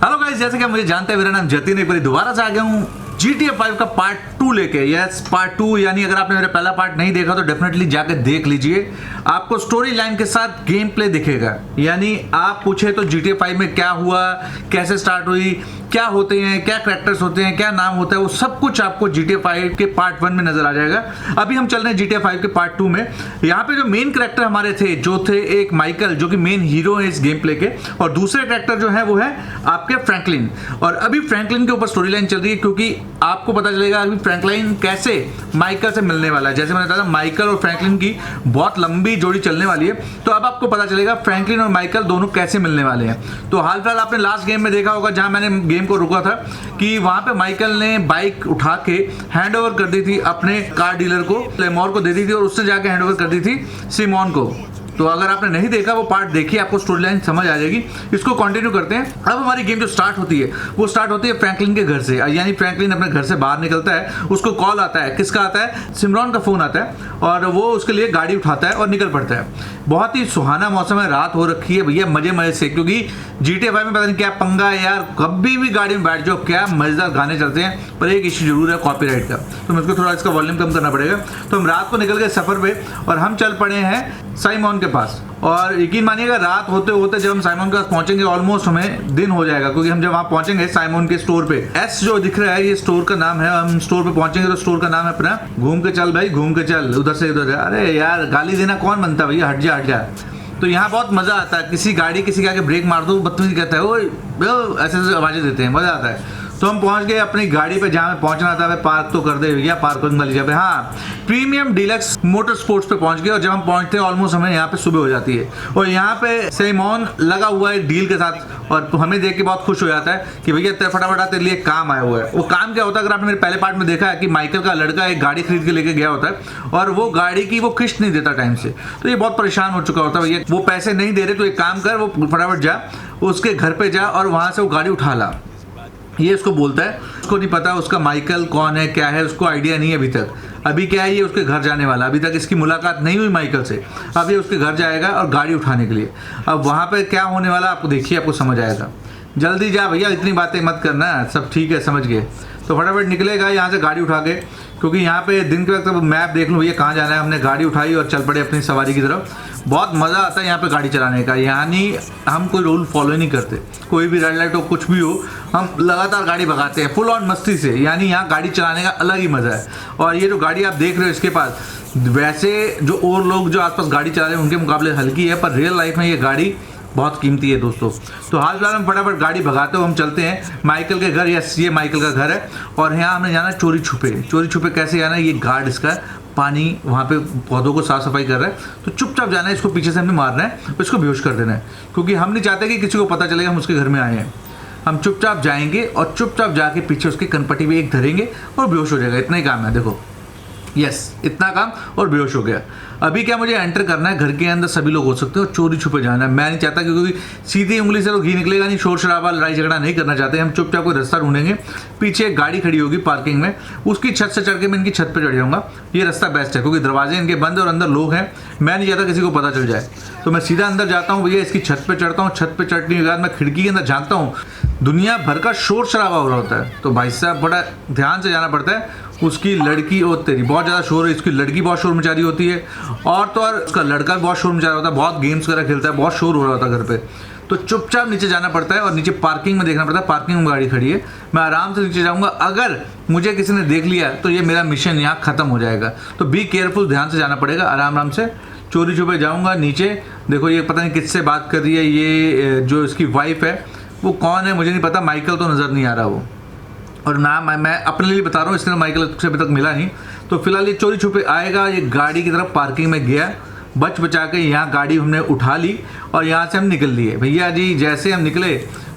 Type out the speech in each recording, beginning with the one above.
Hello guys, जैसे कि आप मुझे जानते हैं, मेरा नाम जतिन, एक बार दोबारा से आ गया हूँ GTA 5 का पार्ट 2 लेके। यस, पार्ट 2, यानी अगर आपने मेरा पहला पार्ट नहीं देखा तो डेफिनेटली जाकर देख लीजिए। आपको स्टोरी लाइन के साथ गेम प्ले दिखेगा, यानी आप पूछे तो GTA 5 में क्या हुआ, कैसे स्टार्ट हुई, क्या होते हैं, क्या कैरेक्टर्स होते हैं, क्या नाम होता है, वो सब कुछ आपको GTA 5 के पार्ट 1 में नजर आ जाएगा। अभी हम चल रहे हैं GTA 5 के पार्ट 2 में। यहाँ पे जो मेन कैरेक्टर हमारे थे, जो थे एक माइकल, जो कि मेन हीरो है इस गेम प्ले के, और दूसरे कैरेक्टर जो है वो है आपके फ्रैंकलिन। और अभी फ्रैंकलिन के ऊपर स्टोरी लाइन चल रही है, क्योंकि आपको पता चलेगा अभी फ्रैंकलिन कैसे माइकल से मिलने वाला है। जैसे मैंने बताया, माइकल और फ्रैंकलिन की बहुत लंबी जोड़ी चलने वाली है, तो अब आपको पता चलेगा फ्रैंकलिन और माइकल दोनों कैसे मिलने वाले हैं। तो हाल फिलहाल आपने लास्ट गेम में देखा होगा, जहां मैंने गेम को रुका था, कि वहां पे माइकल ने बाइक उठा के हैंड ओवर कर दी थी अपने कार डीलर को, लेमोर को दे दी थी, और उससे जाके हैंड ओवर कर दी थी सिमोन को। तो अगर आपने नहीं देखा वो पार्ट देखिए, आपको स्टोरी लाइन समझ आ जाएगी। इसको कंटिन्यू करते हैं। अब हमारी गेम जो स्टार्ट होती है वो स्टार्ट होती है फ्रैंकलिन के घर से, यानी फ्रैंकलिन अपने घर से बाहर निकलता है, उसको कॉल आता है। किसका आता है? सिमरॉन का फोन आता है, और वो उसके लिए गाड़ी उठाता है और निकल पड़ता है। बहुत ही सुहाना मौसम है, रात हो रखी है भैया, मजे मजे से, क्योंकि GTA 5 में पता नहीं क्या पंगा है यार, कभी भी गाड़ी में बैठ जाओ, क्या मजेदार गाने चलते हैं। पर एक इश्यू जरूर है कॉपीराइट का, तो मुझको थोड़ा इसका वॉल्यूम कम करना पड़ेगा। तो हम रात को निकल गए सफर पे, और हम चल पड़े हैं साइमोन के पास। और यकीन मानिएगा, रात होते होते जब हम साइमोन के पास पहुंचेंगे, ऑलमोस्ट हमें दिन हो जाएगा, क्योंकि हम जब वहां पहुंचेंगे साइमोन के स्टोर पे, एस जो दिख रहा है ये स्टोर का नाम है। हम स्टोर पे पहुंचेंगे तो स्टोर का नाम है अपना घूम के चल भाई, घूम के चल, उधर से उधर। अरे यार, गाली देना कौन बनता भैया, हट जा हट जा। तो यहाँ बहुत मजा आता है, किसी गाड़ी किसी के आगे ब्रेक मार दो, बदतमीजी कहता है, ओ ऐसे ऐसे आवाजें देते हैं, मजा आता है। तो हम पहुंच गए अपनी गाड़ी पे, जहाँ पे पहुंचना था। पार्क तो कर दे भैया, पार्किंग वाली जगह पे, हाँ, प्रीमियम डीलक्स मोटर स्पोर्ट्स पे पहुंच गए। और जब हम पहुंचते हैं ऑलमोस्ट हमें यहाँ पे सुबह हो जाती है, और यहाँ पे सिमोन लगा हुआ है डील के साथ, और हमें देख के बहुत खुश हो जाता है कि भैया तेरे फटाफट तेरे लिए काम आया हुआ है। वो काम क्या होता है, अगर आपने मेरे पहले पार्ट में देखा है कि माइकल का लड़का एक गाड़ी खरीद के लेके गया होता है, और वो गाड़ी की वो किस्त नहीं देता टाइम से, तो ये बहुत परेशान हो चुका होता है, भैया वो पैसे नहीं दे रहे, तो एक काम कर, वो फटाफट जा उसके घर पे जा और वहां से वो गाड़ी उठा ला, ये उसको बोलता है। उसको नहीं पता उसका माइकल कौन है, क्या है, उसको आइडिया नहीं है अभी तक। अभी क्या है, ये उसके घर जाने वाला, अभी तक इसकी मुलाकात नहीं हुई माइकल से। अब ये उसके घर जाएगा और गाड़ी उठाने के लिए। अब वहाँ पे क्या होने वाला आपको देखिए, आपको समझ आएगा। जल्दी जा भैया, इतनी बातें मत करना, सब ठीक है, समझ गए। तो फटाफट निकलेगा यहाँ से गाड़ी उठा के, क्योंकि यहाँ पे दिन के वक्त मैप देख लूँ भैया कहाँ जाना है। हमने गाड़ी उठाई और चल पड़े अपनी सवारी की तरफ। बहुत मज़ा आता है यहाँ पे गाड़ी चलाने का, यानी हम कोई रूल फॉलो नहीं करते, कोई भी रेड लाइट हो कुछ भी हो, हम लगातार गाड़ी भगाते हैं फुल ऑन मस्ती से। यानी यहाँ गाड़ी चलाने का अलग ही मज़ा है। और ये जो गाड़ी आप देख रहे हो इसके पास, वैसे जो और लोग जो आसपास गाड़ी चला रहे हैं उनके मुकाबले हल्की है, पर रियल लाइफ में ये गाड़ी बहुत कीमती है दोस्तों। तो हाल फिलहाल हम फटाफट गाड़ी भगाते हो हम चलते हैं माइकल के घर। यस, ये माइकल का घर है, और यहाँ हमें जाना चोरी छुपे। चोरी छुपे कैसे जाना है, ये गार्ड इसका पानी वहाँ पे पौधों को साफ सफाई कर रहा है, तो चुपचाप जाना है, इसको पीछे से हमने मारना है, इसको बेहोश कर देना है, क्योंकि हम नहीं चाहते कि किसी को पता चलेगा हम उसके घर में आए हैं। हम चुपचाप जाएंगे और चुपचाप जाके पीछे उसके कनपट्टी में एक धरेंगे और बेहोश हो जाएगा। इतना ही काम है, देखो, यस, इतना काम, और बेहोश हो गया। अभी क्या, मुझे एंटर करना है, घर के अंदर सभी लोग हो सकते हैं, और चोरी छुपे जाना है। मैं नहीं चाहता, क्योंकि सीधी उंगली से तो घी निकलेगा नहीं, शोर शराबा लड़ाई झगड़ा नहीं करना चाहते। हम चुपचाप कोई रास्ता ढूंढेंगे। पीछे एक गाड़ी खड़ी होगी पार्किंग में, उसकी छत से चढ़ के मैं इनकी छत पर चढ़ जाऊंगा। ये रास्ता बेस्ट है, क्योंकि दरवाजे इनके बंद और अंदर लोग हैं, मैं नहीं चाहता किसी को पता चल जाए। तो मैं सीधा अंदर जाता हूँ भैया, इसकी छत पर चढ़ता हूँ। छत पर चढ़ने के बाद मैं खिड़की के अंदर झांकता हूँ, दुनिया भर का शोर शराबा हो रहा होता है। तो भाई साहब बड़ा ध्यान से जाना पड़ता है। उसकी लड़की, और तेरी बहुत ज़्यादा शोर है, इसकी लड़की बहुत शोर मचा रही होती है, और तो और उसका लड़का भी बहुत शोर मचा रहा होता है, बहुत गेम्स वगैरह खेलता है, बहुत शोर हो रहा होता है घर पे। तो चुपचाप नीचे जाना पड़ता है, और नीचे पार्किंग में देखना पड़ता है, पार्किंग में गाड़ी खड़ी है, मैं आराम से नीचे जाऊँगा। अगर मुझे किसी ने देख लिया तो ये मेरा मिशन यहाँ ख़त्म हो जाएगा। तो बी केयरफुल, ध्यान से जाना पड़ेगा, आराम आराम से चोरी छुपे जाऊँगा नीचे। देखो ये पता नहीं किससे बात कर रही है, ये जो इसकी वाइफ है वो कौन है मुझे नहीं पता, माइकल तो नज़र नहीं आ रहा वो, और ना मैं अपने लिए बता रहा हूँ, इसलिए माइकल से अभी तक मिला नहीं। तो फिलहाल ये चोरी छुपे आएगा, ये गाड़ी की तरफ पार्किंग में गया, बच बचा के यहाँ गाड़ी हमने उठा ली, और यहाँ से हम निकल लिए भैया जी। जैसे हम निकले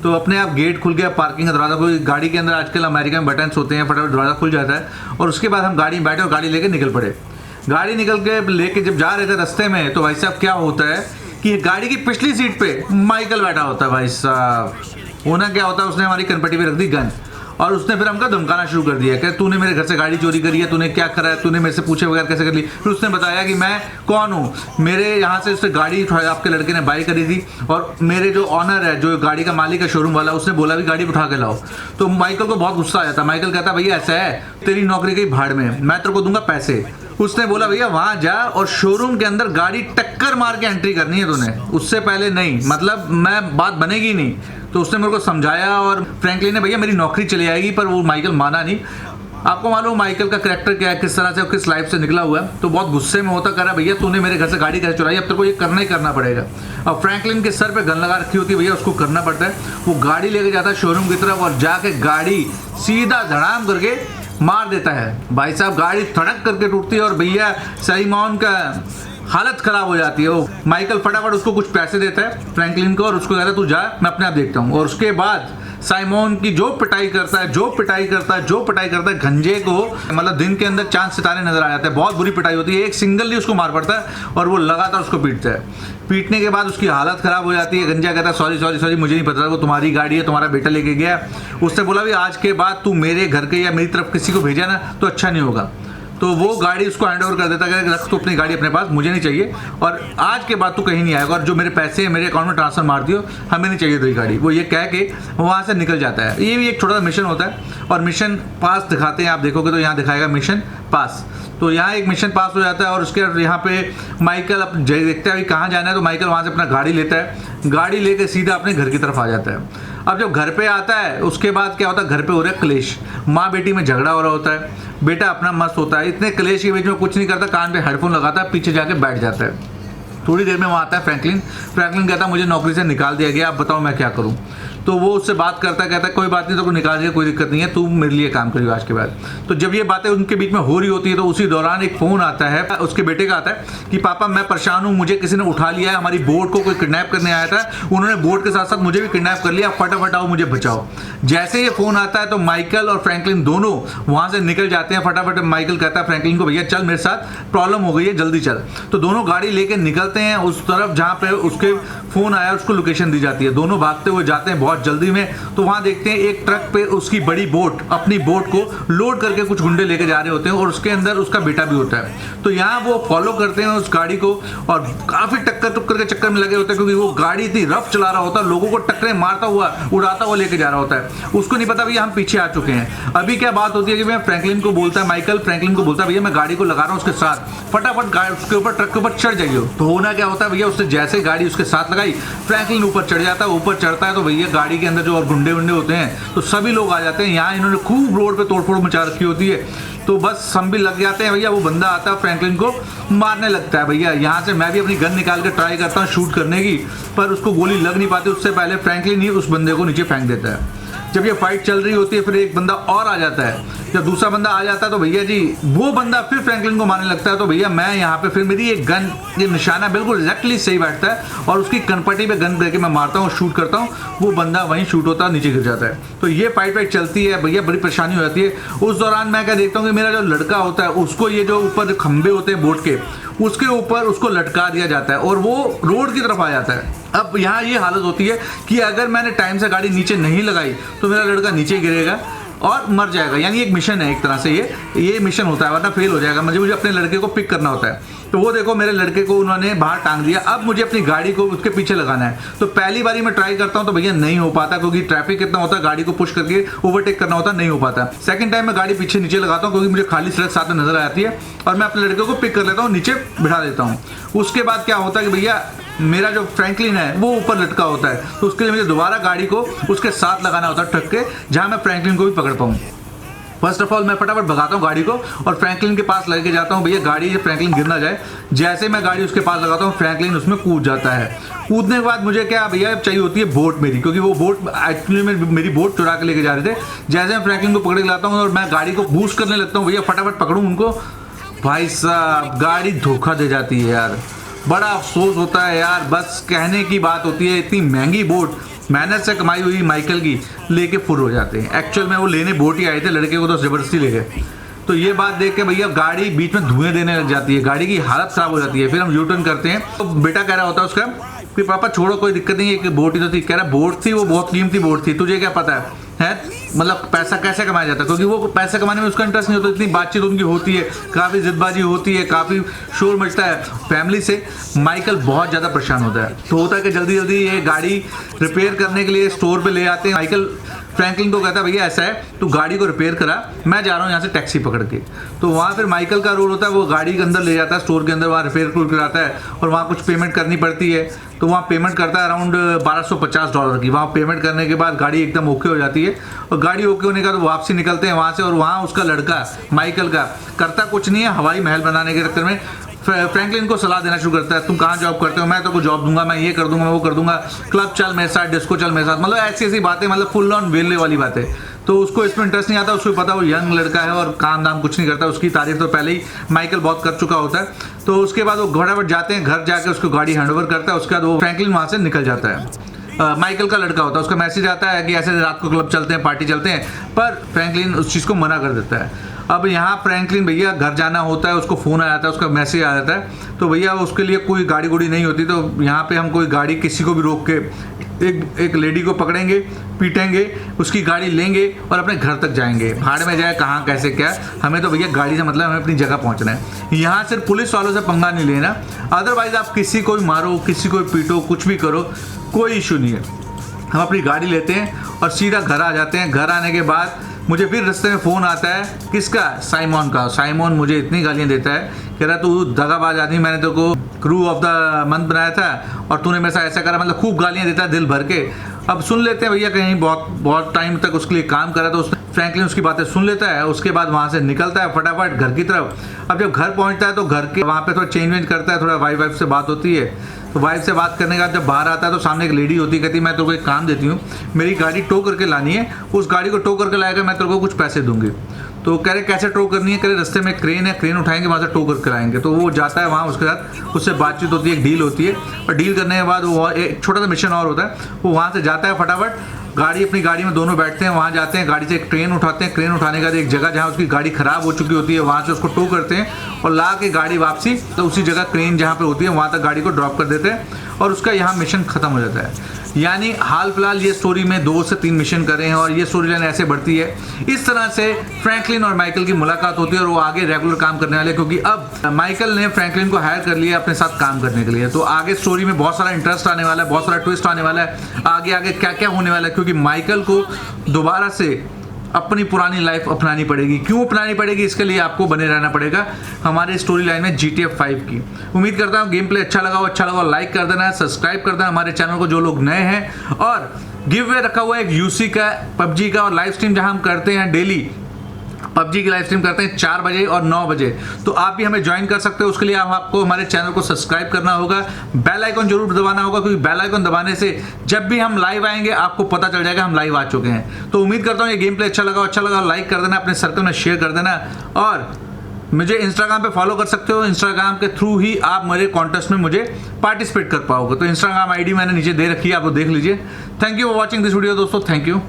तो अपने आप गेट खुल गया, पार्किंग का दरवाज़ा खुल। गाड़ी के अंदर आजकल अमेरिका में बटन्स होते हैं, फटाफट दरवाज़ा खुल जाता है, और उसके बाद हम गाड़ी में बैठे और गाड़ी लेके निकल पड़े। गाड़ी निकल के लेके जब जा रहे थे रास्ते में, तो भाई साहब क्या होता है कि गाड़ी की पिछली सीट पे माइकल बैठा होता है। भाई साहब होना क्या होता है, उसने हमारी कनपट्टी पे रख दी गन, और उसने फिर हमको धमकाना शुरू कर दिया कि तूने मेरे घर से गाड़ी चोरी करी है, तूने क्या करा है, तूने मेरे से पूछे बगैर कैसे कर ली। फिर उसने बताया कि मैं कौन हूँ, मेरे यहाँ से उसने गाड़ी आपके लड़के ने बाई करी थी और मेरे जो ऑनर है, जो गाड़ी का मालिक है शोरूम वाला, उसने बोला भी गाड़ी उठा के लाओ। तो माइकल को बहुत गुस्सा आया था। माइकल कहता भैया ऐसा है, तेरी नौकरी गई भाड़ में, मैं तेरे को दूंगा पैसे। उसने बोला भैया वहां जा और शोरूम के अंदर गाड़ी टक्कर मार के एंट्री करनी है तूने, उससे पहले नहीं, मतलब मैं बात बनेगी नहीं। तो उसने मेरे को समझाया और फ्रैंकलिन ने भैया मेरी नौकरी चली जाएगी, पर वो माइकल माना नहीं। आपको मालूम माइकल का कैरेक्टर क्या है, किस तरह से किस लाइफ से निकला हुआ है। तो बहुत गुस्से में होता, करा भैया तूने मेरे घर से गाड़ी कैसे चुराई, अब तेरे को ये करना ही करना पड़ेगा। और फ्रैंकलिन के सर पे गन लगा रखी होती है, भैया उसको करना पड़ता है। वो गाड़ी लेके जाता है शोरूम की तरफ और जाके गाड़ी सीधा धड़ाम करके मार देता है। भाई साहब गाड़ी धड़क करके टूटती है और भैया साइमन का हालत खराब हो जाती है। वो माइकल फटाफट उसको कुछ पैसे देता है फ्रैंकलिन को और उसको कहता है तू जा, मैं अपने आप देखता हूँ। और उसके बाद साइमन की जो पिटाई करता है गंजे को, मतलब दिन के अंदर चांद सितारे नजर आ जाते हैं। बहुत बुरी पिटाई होती है, एक सिंगल ही उसको मार पड़ता है और वो लगातार उसको पीटता है। पीटने के बाद उसकी हालत खराब हो जाती है। गंजा कहता है सॉरी मुझे नहीं पता था, वो तुम्हारी गाड़ी है, तुम्हारा बेटा लेके गया। उससे बोला भी आज के बाद तू मेरे घर के या मेरी तरफ किसी को भेजा ना तो अच्छा नहीं होगा। तो वो गाड़ी उसको हैंड ओवर कर देता है, रख तो अपनी गाड़ी अपने पास, मुझे नहीं चाहिए और आज के बाद तू कहीं नहीं आएगा और जो मेरे पैसे मेरे अकाउंट में ट्रांसफर मार दियो, हमें नहीं चाहिए तेरी गाड़ी। वो ये कह के वहाँ से निकल जाता है। ये भी एक छोटा सा मिशन होता है और मिशन पास दिखाते हैं, आप देखोगे तो यहाँ दिखाएगा मिशन पास। तो यहाँ एक मिशन पास हो जाता है और उसके यहाँ पे माइकल अब देखता है कहाँ जाना है। तो माइकल वहाँ से अपना गाड़ी लेता है, गाड़ी लेकर सीधा अपने घर की तरफ आ जाता है। अब जब घर पे आता है उसके बाद क्या होता है, घर पे हो रहा है क्लेश, माँ बेटी में झगड़ा हो रहा होता है। बेटा अपना मस्त होता है, इतने क्लेश के बीच में कुछ नहीं करता, कान पे हेडफोन लगाता है, पीछे जाके बैठ जाता है। थोड़ी देर में वहाँ आता है फ्रैंकलिन कहता है मुझे नौकरी से निकाल दिया गया, अब बताओ मैं क्या करूँ। तो वो उससे बात करता है, कहता है कोई बात नहीं, तो निकाल दिया, कोई दिक्कत नहीं है, तू मेरे लिए काम करियो आज के बाद। तो जब ये बातें उनके बीच में हो रही होती है तो उसी दौरान एक फ़ोन आता है उसके बेटे का, आता है कि पापा मैं परेशान हूँ, मुझे किसी ने उठा लिया है, हमारी बोट को कोई किडनैप करने आया था, उन्होंने बोट के साथ साथ मुझे भी किडनैप कर लिया, फटाफट आओ मुझे बचाओ। जैसे ये फ़ोन आता है तो माइकल और फ्रैंकलिन दोनों वहाँ से निकल जाते हैं फटाफट। माइकल कहता है फ्रैंकलिन को भैया चल मेरे साथ, प्रॉब्लम हो गई है, जल्दी चल। तो दोनों गाड़ी लेके निकलते हैं उस तरफ जहाँ पे उसके फ़ोन आया, उसको लोकेशन दी जाती है। दोनों भागते हुए जाते हैं बहुत जल्दी में। तो वहां देखते हैं एक ट्रक पे उसकी बड़ी बोट, अपनी बोट को लोड करके कुछ गुंडे लेके जा रहे होते हैं और उसके अंदर उसका बेटा भी होता है। तो यहाँ वो फॉलो करते हैं उस गाड़ी को और काफी टक्कर के चक्कर में लगे होते हैं, क्योंकि वो गाड़ी इतनी रफ चला रहा होता है, लोगों को टक्करें मारता हुआ उड़ाता हुआ लेके जा रहा होता है। उसको नहीं पता भैया हम पीछे आ चुके हैं। अभी क्या बात होती है कि मैं फ्रैंकलिन को बोलता है, माइकल फ्रैंकलिन को बोलता है भैया मैं गाड़ी को लगा रहा हूँ उसके साथ, फटाफट उसके ऊपर ट्रक के ऊपर चढ़ जाइए। तो होना क्या होता है भैया, उसने जैसे गाड़ी उसके साथ लगाई, फ्रैंकलिन ऊपर चढ़ जाता है। ऊपर चढ़ता है तो भैया गाड़ी के अंदर जो और गुंडे होते हैं तो सभी लोग आ जाते हैं। यहाँ इन्होंने खूब रोड पे तोड़फोड़ मचा रखी होती है, तो बस हम भी लग जाते हैं भैया। वो बंदा आता है फ्रैंकलिन को मारने लगता है भैया। यहाँ से मैं भी अपनी गन निकाल के ट्राई करता हूँ शूट करने की, पर उसको गोली लग नहीं पाती। उससे पहले फ्रैंकलिन ही उस बंदे को नीचे फेंक देता है। जब ये फाइट चल रही होती है फिर एक बंदा और आ जाता है। जब दूसरा बंदा आ जाता है तो भैया जी वो बंदा फिर फ्रैंकलिन को मारने लगता है। तो भैया मैं यहाँ पे फिर मेरी एक गन, ये निशाना बिल्कुल एग्जैक्टली सही बैठता है और उसकी कनपट्टी पे गन करके मैं मारता हूँ, शूट करता हूँ, वो बंदा वहीं शूट होता है, नीचे गिर जाता है। तो ये फाइट चलती है भैया, बड़ी परेशानी हो जाती है। उस दौरान मैं क्या देखता हूँ कि मेरा जो लड़का होता है उसको ये जो ऊपर खंबे होते हैं बोट के, उसके ऊपर उसको लटका दिया जाता है और वो रोड की तरफ आ जाता है। अब यहाँ ये हालत होती है कि अगर मैंने टाइम से गाड़ी नीचे नहीं लगाई तो मेरा लड़का नीचे गिरेगा और मर जाएगा। यानी एक मिशन है एक तरह से, ये मिशन होता है, वरना फेल हो जाएगा। मुझे अपने लड़के को पिक करना होता है। तो वो देखो मेरे लड़के को उन्होंने बाहर टांग दिया, अब मुझे अपनी गाड़ी को उसके पीछे लगाना है। तो पहली बारी मैं ट्राई करता हूँ तो भैया नहीं हो पाता, क्योंकि ट्रैफिक कितना होता है, गाड़ी को पुश करके ओवरटेक करना होता है, नहीं हो पाता। सेकंड टाइम मैं गाड़ी पीछे नीचे लगाता हूँ क्योंकि मुझे खाली सड़क साथ में नजर आती है और मैं अपने लड़के को पिक कर लेता हूँ, नीचे बिठा देता हूँ। उसके बाद क्या होता है कि भैया मेरा जो फ्रैंकलिन है वो ऊपर लटका होता है, तो उसके लिए मुझे दोबारा गाड़ी को उसके साथ लगाना होता है ट्रक के, जहाँ मैं फ्रैंकलिन को भी पकड़ पाऊँ। फर्स्ट ऑफ ऑल मैं फटाफट भगाता हूँ गाड़ी को और फ्रैंकलिन के पास लेके जाता हूँ। भैया गाड़ी फ्रैंकलिन गिर ना जाए। जैसे मैं गाड़ी उसके पास लगाता हूँ फ्रैंकलिन उसमें कूद जाता है। कूदने के बाद मुझे क्या भैया चाहिए होती है बोट मेरी, क्योंकि वो बोट एक्चुअली में मेरी बोट चुरा के लेके जा रहे थे। जैसे मैं फ्रैंकलिन को पकड़ के लाता हूँ और मैं गाड़ी को बूस्ट करने लगता हूँ, भैया फटाफट पकड़ूँ उनको, भाई साहब गाड़ी धोखा दे जाती है यार। बड़ा अफसोस होता है यार, बस कहने की बात होती है। इतनी महंगी बोट मेहनत से कमाई हुई माइकल की लेके फुर हो जाते हैं। एक्चुअल में वो लेने बोट ही आए थे, लड़के को तो जबरदस्ती ले गए। तो ये बात देख के भैया गाड़ी बीच में धुएं देने लग जाती है, गाड़ी की हालत खराब हो जाती है। फिर हम यू टर्न करते हैं तो बेटा कह रहा होता है उसका कि पापा छोड़ो कोई दिक्कत नहीं है, बोट ही तो थी। कह रहा बोट थी, वो बहुत कीमती बोट थी, तुझे क्या पता है मतलब पैसा कैसे कमाया जाता है, क्योंकि वो पैसे कमाने में उसका इंटरेस्ट नहीं होता, इतनी बातचीत उनकी होती है, काफ़ी जिदबाजी होती है, काफ़ी शोर मचता है फैमिली से। माइकल बहुत ज़्यादा परेशान होता है, तो होता है कि जल्दी जल्दी ये गाड़ी रिपेयर करने के लिए स्टोर पे ले आते हैं। माइकल फ्रैंकलिन को कहता है भैया ऐसा है, तू गाड़ी को रिपेयर करा, मैं जा रहा हूँ यहाँ से टैक्सी पकड़ के। तो वहाँ फिर माइकल का रोल होता है, वो गाड़ी के अंदर ले जाता है स्टोर के अंदर, वहाँ रिपेयर कराता है और वहाँ कुछ पेमेंट करनी पड़ती है। तो वहाँ पेमेंट करता है अराउंड $1250 की। वहाँ पेमेंट करने के बाद गाड़ी एकदम ओके हो जाती है, और गाड़ी ओके होने का तो वापसी निकलते हैं वहाँ से। और वहाँ उसका लड़का माइकल का करता कुछ नहीं है, हवाई महल बनाने के चक्कर में फ्रैंकलिन को सलाह देना शुरू करता है, तुम कहाँ जॉब करते हो, मैं तो को जॉब दूंगा, मैं ये कर दूंगा, मैं वो कर दूंगा, क्लब चल मेरे साथ, डिस्को चल मेरे साथ, मतलब ऐसी ऐसी बातें, मतलब फुल ऑन वेले वाली बातें। तो उसको इसमें इंटरेस्ट नहीं आता, उसको पता वो यंग लड़का है और काम दाम कुछ नहीं करता। उसकी तारीफ तो पहले ही माइकल बहुत कर चुका होता है। तो उसके बाद वो फटाफट जाते हैं घर, जाके उसको गाड़ी हैंडओवर करता है। उसके बाद वो फ्रैंकलिन वहाँ से निकल जाता है। माइकल का लड़का होता है, उसका मैसेज आता है कि ऐसे रात को क्लब चलते हैं, पार्टी चलते हैं, पर फ्रैंकलिन उस चीज़ को मना कर देता है। अब यहाँ फ्रैंकलिन भैया घर जाना होता है, उसको फ़ोन आ जाता है, उसका मैसेज आ जाता है, तो भैया उसके लिए कोई गाड़ी गुड़ी नहीं होती। तो यहाँ पे हम कोई गाड़ी किसी को भी रोक के एक लेडी को पकड़ेंगे, पीटेंगे, उसकी गाड़ी लेंगे और अपने घर तक जाएंगे। भाड़ में जाए कहाँ कैसे क्या, हमें तो भैया गाड़ी से मतलब, हमें अपनी जगह पहुँचना है। यहाँ सिर्फ पुलिस वालों से पंगा नहीं लेना, अदरवाइज आप किसी को भी मारो, किसी को भी पीटो, कुछ भी करो, कोई इशू नहीं है। हम अपनी गाड़ी लेते हैं और सीधा घर आ जाते हैं। घर आने के बाद मुझे फिर रास्ते में फ़ोन आता है, किसका, साइमन का। साइमन मुझे इतनी गालियाँ देता है, कह रहा तू दगाबाज आदमी, मैंने तो को क्रू ऑफ द मंथ बनाया था और तूने मेरे साथ ऐसा करा, मतलब खूब गालियाँ देता है दिल भर के। अब सुन लेते हैं भैया, कहीं बहुत टाइम तक उसके लिए काम करा, तो फ्रैंकलिन उसकी बातें सुन लेता है। उसके बाद वहाँ से निकलता है फटाफट घर की तरफ। अब जब घर पहुँचता है तो घर के वहाँ पे थोड़ा चेंज वेंज करता है, थोड़ा वाइफ से बात होती है। तो वाइफ से बात करने के बाद जब बाहर आता है तो सामने एक लेडी होती है, कहती है मैं तेरे को एक काम देती हूँ, मेरी गाड़ी टो करके लानी है, उस गाड़ी को टो करके लाएगा, मैं तेरे को कुछ पैसे दूंगी। तो कह रहे कैसे टो करनी है, कह रहे रास्ते में क्रेन है, क्रेन उठाएंगे, वहाँ से टो करके लाएंगे। तो वो जाता है वहाँ, उसके साथ उससे बातचीत होती है, एक डील होती है, और डील करने के बाद वो एक छोटा सा मिशन और होता है, वो वहाँ से जाता है फटाफट, गाड़ी अपनी गाड़ी में दोनों बैठते हैं, वहाँ जाते हैं, गाड़ी से एक ट्रेन उठाते हैं, ट्रेन उठाने के बाद एक जगह जहाँ उसकी गाड़ी खराब हो चुकी होती है वहाँ से उसको टो करते हैं और ला के गाड़ी वापसी तो उसी जगह क्रेन जहाँ पे होती है वहाँ तक गाड़ी को ड्रॉप कर देते हैं और उसका यहाँ मिशन खत्म हो जाता है। यानी हाल फिलहाल ये स्टोरी में 2 से 3 मिशन करे हैं और ये स्टोरी लाइन ऐसे बढ़ती है। इस तरह से फ्रैंकलिन और माइकल की मुलाकात होती है और वो आगे रेगुलर काम करने वाले, क्योंकि अब माइकल ने फ्रैंकलिन को हायर कर लिया अपने साथ काम करने के लिए। तो आगे स्टोरी में बहुत सारा इंटरेस्ट आने वाला है, बहुत सारा ट्विस्ट आने वाला है, आगे क्या क्या होने वाला है, क्योंकि माइकल को दोबारा से अपनी पुरानी लाइफ अपनानी पड़ेगी। क्यों अपनानी पड़ेगी, इसके लिए आपको बने रहना पड़ेगा हमारे स्टोरी लाइन में GTA 5 की। उम्मीद करता हूँ गेम प्ले अच्छा लगा लाइक कर देना, सब्सक्राइब कर देना हमारे चैनल को जो लोग नए हैं। और गिव वे रखा हुआ है एक UC का, PUBG का, और लाइव स्ट्रीम जहाँ हम करते हैं डेली PUBG की लाइव स्ट्रीम करते हैं 4 बजे और 9 बजे। तो आप भी हमें ज्वाइन कर सकते हो। उसके लिए आपको हमारे चैनल को सब्सक्राइब करना होगा, बेल आइकन जरूर दबाना होगा, क्योंकि बेल आइकन दबाने से जब भी हम लाइव आएंगे आपको पता चल जाएगा हम लाइव आ चुके हैं। तो उम्मीद करता हूँ ये गेम प्ले अच्छा लगा लाइक कर देना, अपने सर्कल में शेयर कर देना, और मुझे इंस्टाग्राम पे फॉलो कर सकते हो। इंस्टाग्राम के थ्रू ही आप मेरे कॉन्टेस्ट में मुझे पार्टिसिपेट कर पाओगे। तो इंस्टाग्राम ID मैंने नीचे दे रखी है, आप वो देख लीजिए। Thank you for watching this video दोस्तों, थैंक यू।